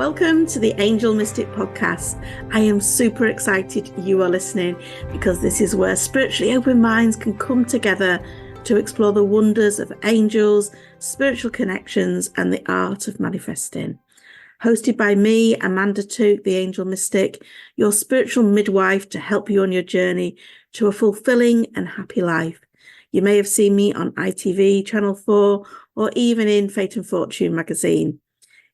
Welcome to the Angel Mystic Podcast. I am super excited you are listening because this is where spiritually open minds can come together to explore the wonders of angels, spiritual connections, and the art of manifesting. Hosted by me, Amanda Tooke, the Angel Mystic, your spiritual midwife to help you on your journey to a fulfilling and happy life. You may have seen me on ITV, Channel 4, or even in Fate and Fortune magazine.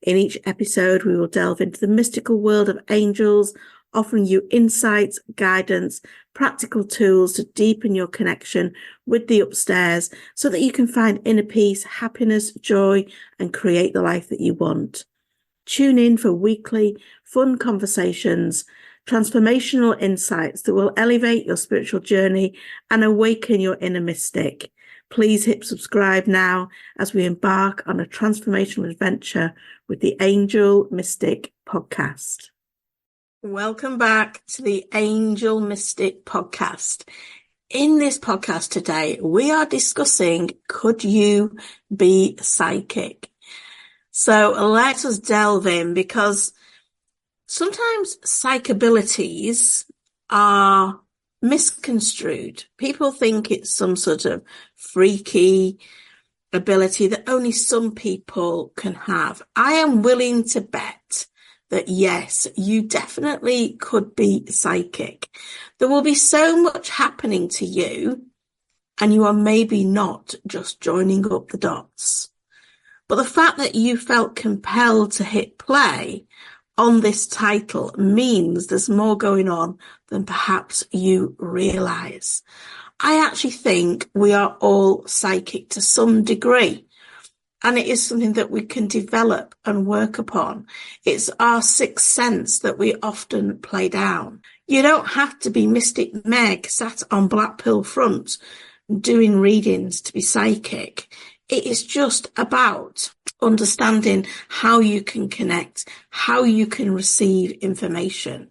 In each episode, we will delve into the mystical world of angels, offering you insights, guidance, practical tools to deepen your connection with the upstairs so that you can find inner peace, happiness, joy, and create the life that you want. Tune in for weekly, fun conversations, transformational insights that will elevate your spiritual journey and awaken your inner mystic. Please hit subscribe now as we embark on a transformational adventure with the Angel Mystic Podcast. Welcome back to the Angel Mystic Podcast. In this podcast today, we are discussing, could you be psychic? So let us delve in, because sometimes psychabilities are misconstrued. People think it's some sort of freaky ability that only some people can have. I am willing to bet that yes, you definitely could be psychic. There will be so much happening to you, and you are maybe not just joining up the dots. But the fact that you felt compelled to hit play on this title means there's more going on than perhaps you realize. I actually think we are all psychic to some degree, and it is something that we can develop and work upon. It's our sixth sense that we often play down. You don't have to be Mystic Meg sat on Blackpool Front doing readings to be psychic. It is just about understanding how you can connect, how you can receive information.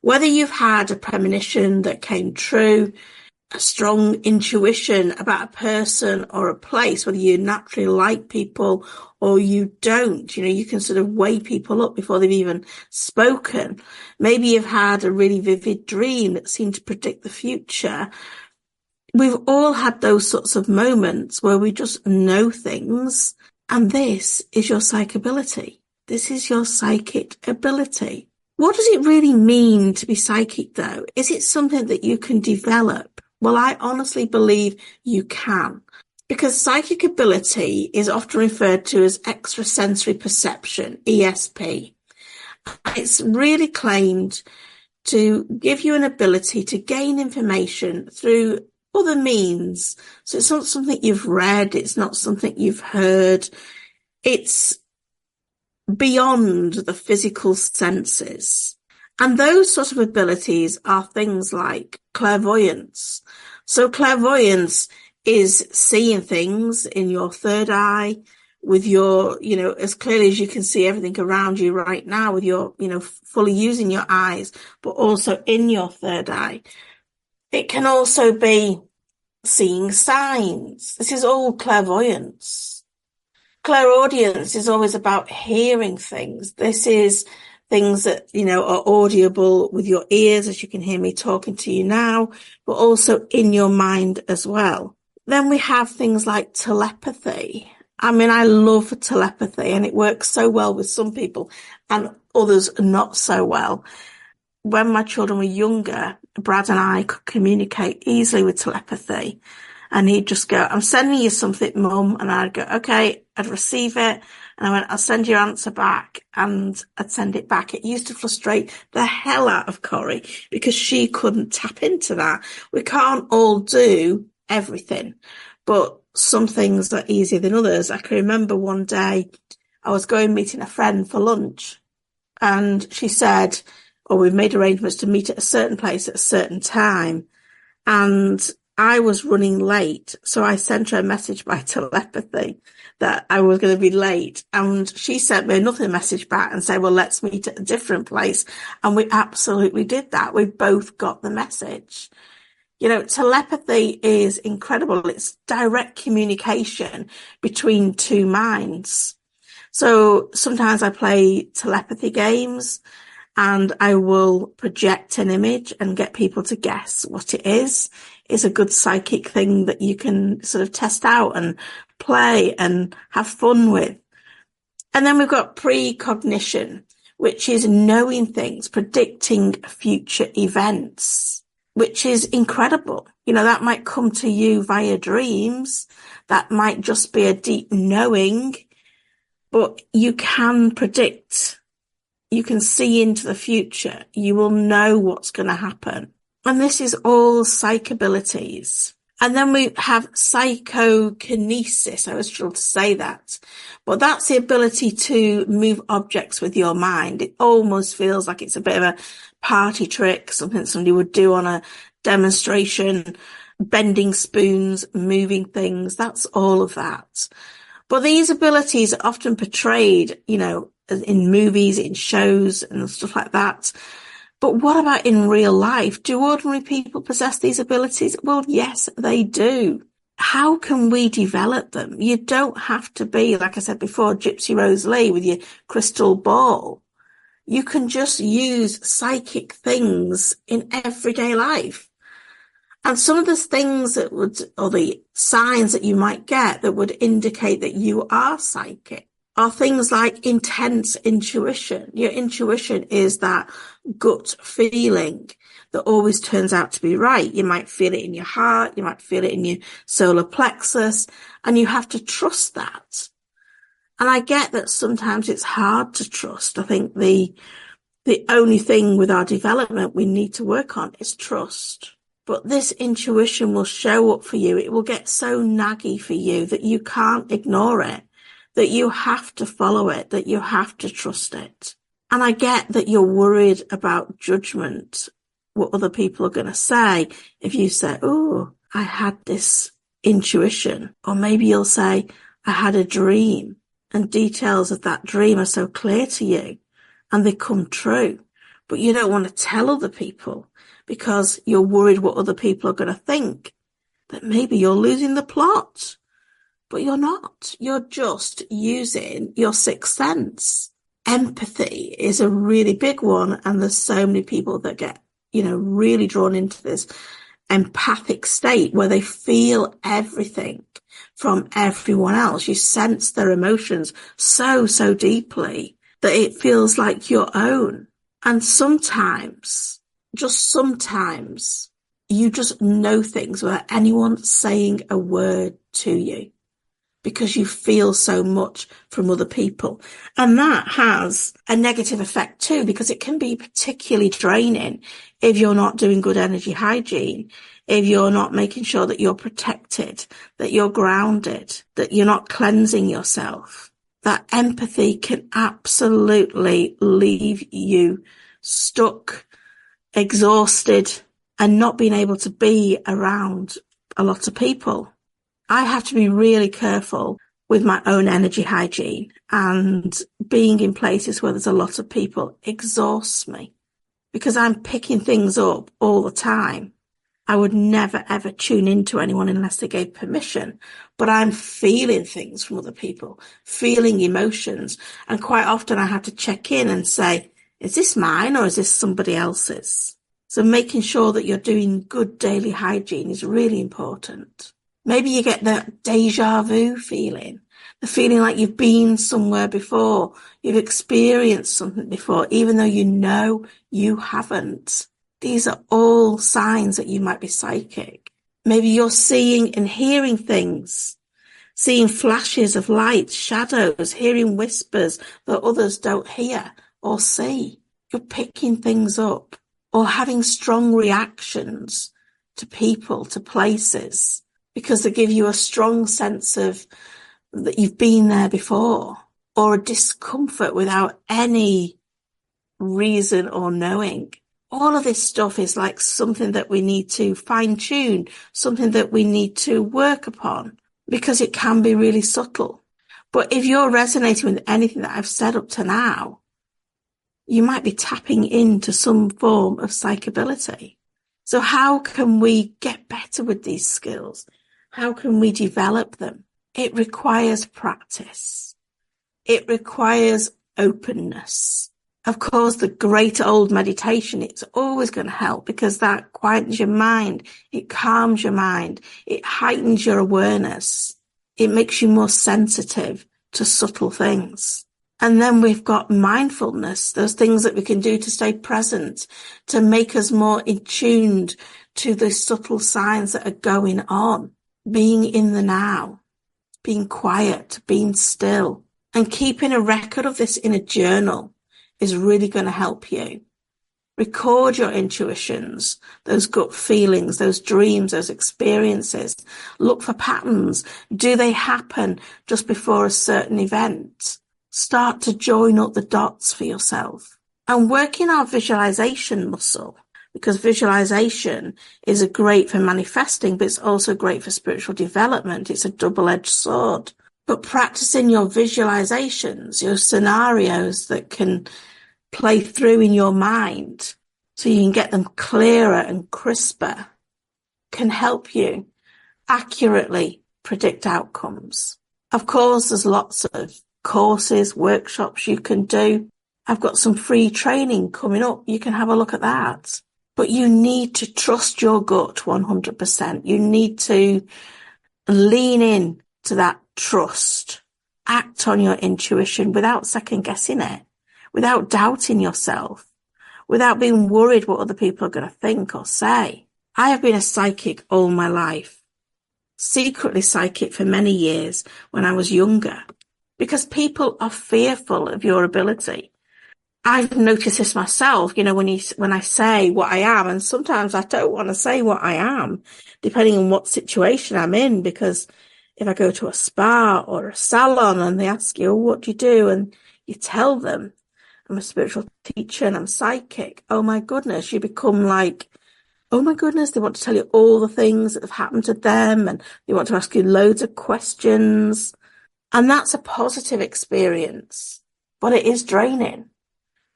Whether you've had a premonition that came true, a strong intuition about a person or a place, whether you naturally like people or you don't, you can sort of weigh people up before they've even spoken. Maybe you've had a really vivid dream that seemed to predict the future. We've all had those sorts of moments where we just know things, and this is your psychability. This is your psychic ability. What does it really mean to be psychic, though? Is it something that you can develop? Well, I honestly believe you can, because psychic ability is often referred to as extrasensory perception, ESP. It's really claimed to give you an ability to gain information through other means. So it's not something you've read, it's not something you've heard, it's beyond the physical senses. And those sort of abilities are things like clairvoyance. So clairvoyance is seeing things in your third eye with your, as clearly as you can see everything around you right now with your, fully using your eyes, but also in your third eye. It can also be seeing signs. This is all clairvoyance. Clairaudience is always about hearing things. This is things that, are audible with your ears, as you can hear me talking to you now, but also in your mind as well. Then we have things like telepathy. I mean, I love telepathy, and it works so well with some people and others not so well. When my children were younger, Brad and I could communicate easily with telepathy. And he'd just go, I'm sending you something, Mum. And I'd go, okay. I'd receive it. And I went, I'll send your answer back. And I'd send it back. It used to frustrate the hell out of Corrie because she couldn't tap into that. We can't all do everything, but some things are easier than others. I can remember one day I was going meeting a friend for lunch, and she said, we've made arrangements to meet at a certain place at a certain time. And I was running late, so I sent her a message by telepathy that I was going to be late. And she sent me another message back and said, well, let's meet at a different place. And we absolutely did that. We both got the message. Telepathy is incredible. It's direct communication between two minds. So sometimes I play telepathy games and I will project an image and get people to guess what it is. It's a good psychic thing that you can sort of test out and play and have fun with. And then we've got precognition, which is knowing things, predicting future events, which is incredible. You know, that might come to you via dreams. That might just be a deep knowing, but you can predict. You can see into the future. You will know what's going to happen. And this is all psychabilities. And then we have psychokinesis. I was trying to say that. But that's the ability to move objects with your mind. It almost feels like it's a bit of a party trick, something somebody would do on a demonstration, bending spoons, moving things. That's all of that. But these abilities are often portrayed, you know, in movies, in shows and stuff like that. But what about in real life? Do ordinary people possess these abilities? Well, yes, they do. How can we develop them? You don't have to be, like I said before, Gypsy Rose Lee with your crystal ball. You can just use psychic things in everyday life. And some of the things that would, or the signs that you might get that would indicate that you are psychic are things like intense intuition. Your intuition is that gut feeling that always turns out to be right. You might feel it in your heart, you might feel it in your solar plexus, and you have to trust that. And I get that sometimes it's hard to trust. I think the only thing with our development we need to work on is trust. But this intuition will show up for you. It will get so naggy for you that you can't ignore it, that you have to follow it, that you have to trust it. And I get that you're worried about judgment, what other people are going to say. If you say, oh, I had this intuition, or maybe you'll say, I had a dream, and details of that dream are so clear to you and they come true, but you don't want to tell other people because you're worried what other people are going to think, that maybe you're losing the plot. But you're not. You're just using your sixth sense. Empathy is a really big one. And there's so many people that get, you know, really drawn into this empathic state where they feel everything from everyone else. You sense their emotions so deeply that it feels like your own. And sometimes, just sometimes, you just know things without anyone saying a word to you, because you feel so much from other people. And that has a negative effect too, because it can be particularly draining if you're not doing good energy hygiene, if you're not making sure that you're protected, that you're grounded, that you're not cleansing yourself. That empathy can absolutely leave you stuck, exhausted, and not being able to be around a lot of people. I have to be really careful with my own energy hygiene, and being in places where there's a lot of people exhausts me because I'm picking things up all the time. I would never ever tune into anyone unless they gave permission, but I'm feeling things from other people, feeling emotions. And quite often I have to check in and say, is this mine or is this somebody else's? So making sure that you're doing good daily hygiene is really important. Maybe you get that deja vu feeling, the feeling like you've been somewhere before, you've experienced something before, even though you know you haven't. These are all signs that you might be psychic. Maybe you're seeing and hearing things, seeing flashes of light, shadows, hearing whispers that others don't hear or see. You're picking things up or having strong reactions to people, to places, because they give you a strong sense of that you've been there before, or a discomfort without any reason or knowing. All of this stuff is like something that we need to fine tune, something that we need to work upon, because it can be really subtle. But if you're resonating with anything that I've said up to now, you might be tapping into some form of psychability. So how can we get better with these skills? How can we develop them? It requires practice. it requires openness. Of course, the great old meditation, it's always going to help because that quietens your mind. It calms your mind. It heightens your awareness. It makes you more sensitive to subtle things. And then we've got mindfulness, those things that we can do to stay present, to make us more in tune to the subtle signs that are going on, being in the now, being quiet, being still, and keeping a record of this in a journal is really going to help you. Record your intuitions, those gut feelings, those dreams, those experiences. Look for patterns. Do they happen just before a certain event? Start to join up the dots for yourself. And working our visualization muscle, because visualization is great for manifesting, but it's also great for spiritual development. It's a double-edged sword. But practicing your visualizations, your scenarios that can play through in your mind so you can get them clearer and crisper, can help you accurately predict outcomes. Of course, there's lots of courses, workshops you can do. I've got some free training coming up. You can have a look at that. But you need to trust your gut 100%. You need to lean in to that trust. Act on your intuition without second guessing it, without doubting yourself, without being worried what other people are going to think or say. I have been a psychic all my life, secretly psychic for many years when I was younger, because people are fearful of your ability. I've noticed this myself, when I say what I am, and sometimes I don't want to say what I am, depending on what situation I'm in, because if I go to a spa or a salon and they ask you, what do you do? And you tell them, I'm a spiritual teacher and I'm psychic. Oh my goodness, you become like, oh my goodness, they want to tell you all the things that have happened to them and they want to ask you loads of questions. And that's a positive experience, but it is draining,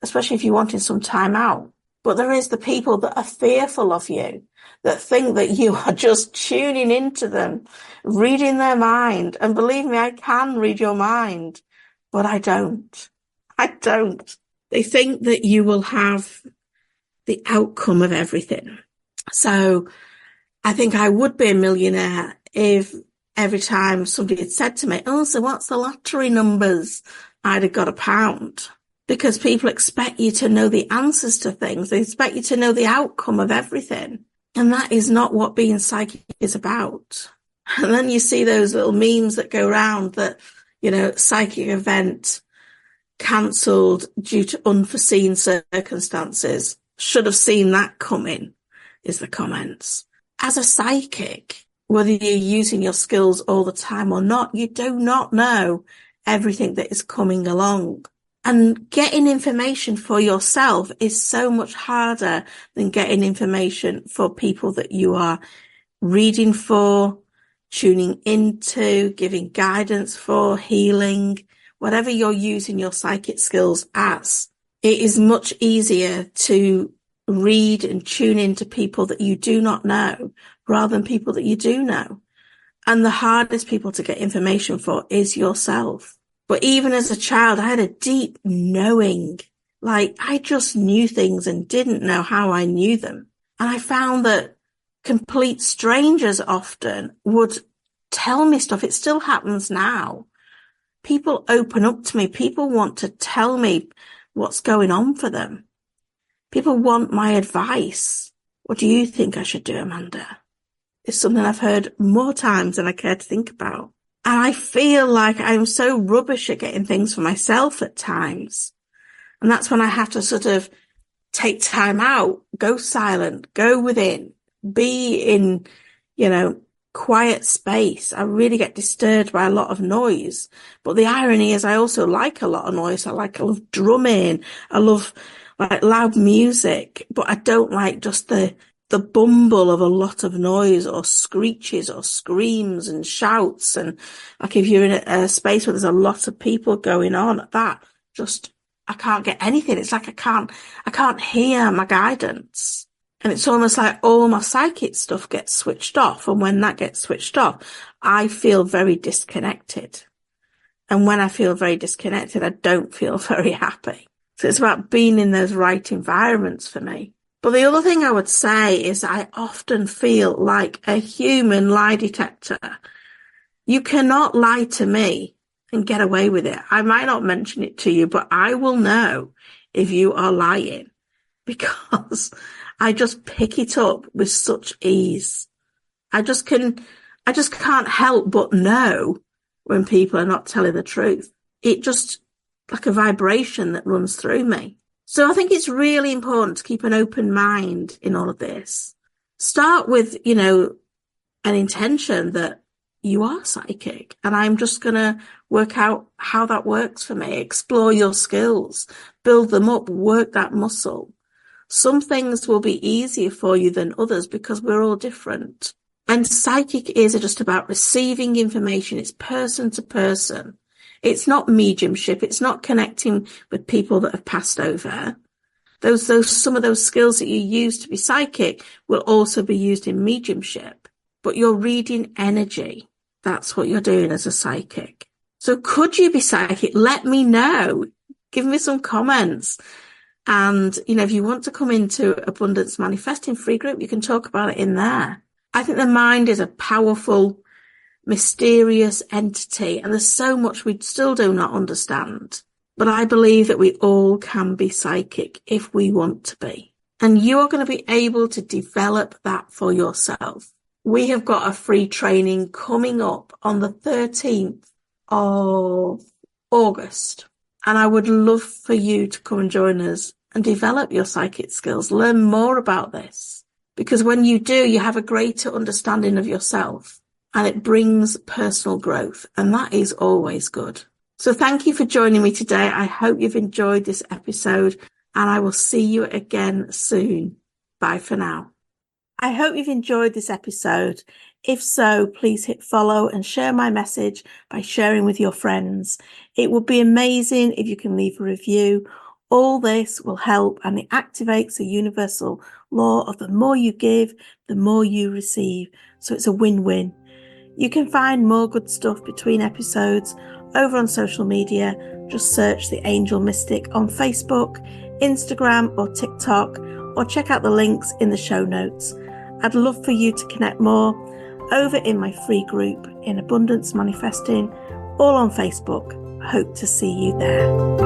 especially if you're wanting some time out. But there is the people that are fearful of you, that think that you are just tuning into them, reading their mind. And believe me, I can read your mind, but I don't. I don't. They think that you will have the outcome of everything. So I think I would be a millionaire if every time somebody had said to me, oh, so what's the lottery numbers? I'd have got £1. Because people expect you to know the answers to things. They expect you to know the outcome of everything. And that is not what being psychic is about. And then you see those little memes that go around that, psychic event cancelled due to unforeseen circumstances. Should have seen that coming, is the comments. As a psychic, whether you're using your skills all the time or not, you do not know everything that is coming along. And getting information for yourself is so much harder than getting information for people that you are reading for, tuning into, giving guidance for, healing, whatever you're using your psychic skills as. It is much easier to read and tune into people that you do not know rather than people that you do know. And the hardest people to get information for is yourself. But even as a child, I had a deep knowing. Like, I just knew things and didn't know how I knew them. And I found that complete strangers often would tell me stuff. It still happens now. People open up to me. People want to tell me what's going on for them. People want my advice. What do you think I should do, Amanda? It's something I've heard more times than I care to think about. And I feel like I'm so rubbish at getting things for myself at times. And that's when I have to sort of take time out, go silent, go within, be in, quiet space. I really get disturbed by a lot of noise. But the irony is I also like a lot of noise. I love drumming. I love like loud music, but I don't like just the bumble of a lot of noise or screeches or screams and shouts. And like if you're in a space where there's a lot of people going on, I can't get anything. It's like I can't hear my guidance. And it's almost like all my psychic stuff gets switched off. And when that gets switched off, I feel very disconnected. And when I feel very disconnected, I don't feel very happy. So it's about being in those right environments for me. But the other thing I would say is I often feel like a human lie detector. You cannot lie to me and get away with it. I might not mention it to you, but I will know if you are lying because I just pick it up with such ease. I just can't help but know when people are not telling the truth. It just like a vibration that runs through me. So I think it's really important to keep an open mind in all of this. Start with, an intention that you are psychic, and I'm just going to work out how that works for me. Explore your skills, build them up, work that muscle. Some things will be easier for you than others because we're all different. And psychic is just about receiving information. It's person to person. It's not mediumship. It's not connecting with people that have passed over. Some of those skills that you use to be psychic will also be used in mediumship. But you're reading energy. That's what you're doing as a psychic. So could you be psychic? Let me know. Give me some comments. And, if you want to come into Abundance Manifesting free group, you can talk about it in there. I think the mind is a powerful, mysterious entity, and there's so much we still do not understand. But I believe that we all can be psychic if we want to be. And you are going to be able to develop that for yourself. We have got a free training coming up on the 13th of August. And I would love for you to come and join us and develop your psychic skills. Learn more about this. Because when you do, you have a greater understanding of yourself. And it brings personal growth. And that is always good. So thank you for joining me today. I hope you've enjoyed this episode. And I will see you again soon. Bye for now. I hope you've enjoyed this episode. If so, please hit follow and share my message by sharing with your friends. It would be amazing if you can leave a review. All this will help, and it activates the universal law of the more you give, the more you receive. So it's a win-win. You can find more good stuff between episodes over on social media. Just search The Angel Mystic on Facebook, Instagram or TikTok, or check out the links in the show notes. I'd love for you to connect more over in my free group in Abundance Manifesting, all on Facebook. Hope to see you there.